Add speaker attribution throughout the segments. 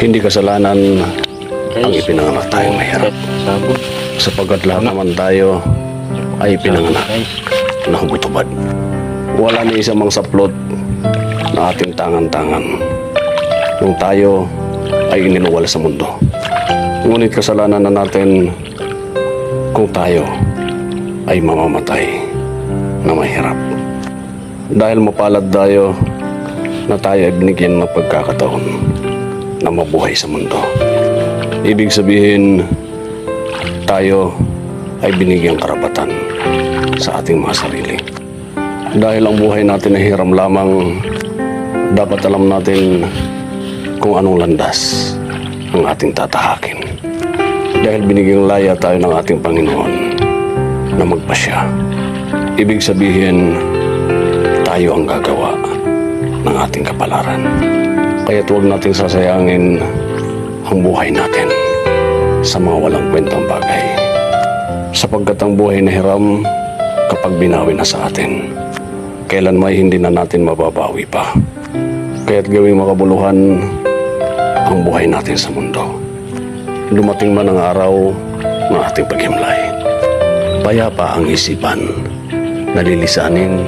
Speaker 1: Hindi kasalanan ang ipinanganak tayong mahirap. Sapagkat lahat naman tayo ay pinanganak na hubot-hubad. Wala ni isang mang saplot na ating tangan-tangan nung tayo ay iniluwal sa mundo. Ngunit kasalanan na natin kung tayo ay mamamatay na mahirap. Dahil mapalad tayo na tayo ay binigyan ng pagkakataon na mabuhay sa mundo. Ibig sabihin, tayo ay binigyang karapatan sa ating mga sarili. Dahil ang buhay natin ay hiram lamang, dapat alam natin kung anong landas ang ating tatahakin. Dahil binigyang laya tayo ng ating Panginoon na magpasya. Ibig sabihin, tayo ang gagawa ng ating kapalaran. Kaya't huwag nating sasayangin ang buhay natin sa mga walang kwentang bagay. Sapagkat ang buhay na hiram kapag binawi na sa atin, kailan may hindi na natin mababawi pa. Kaya't gawing makabuluhan ang buhay natin sa mundo. Dumating man ang araw ng ating paghimlay. Payapa ang isipan, nalilisanin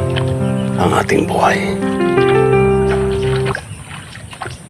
Speaker 1: ang ating buhay.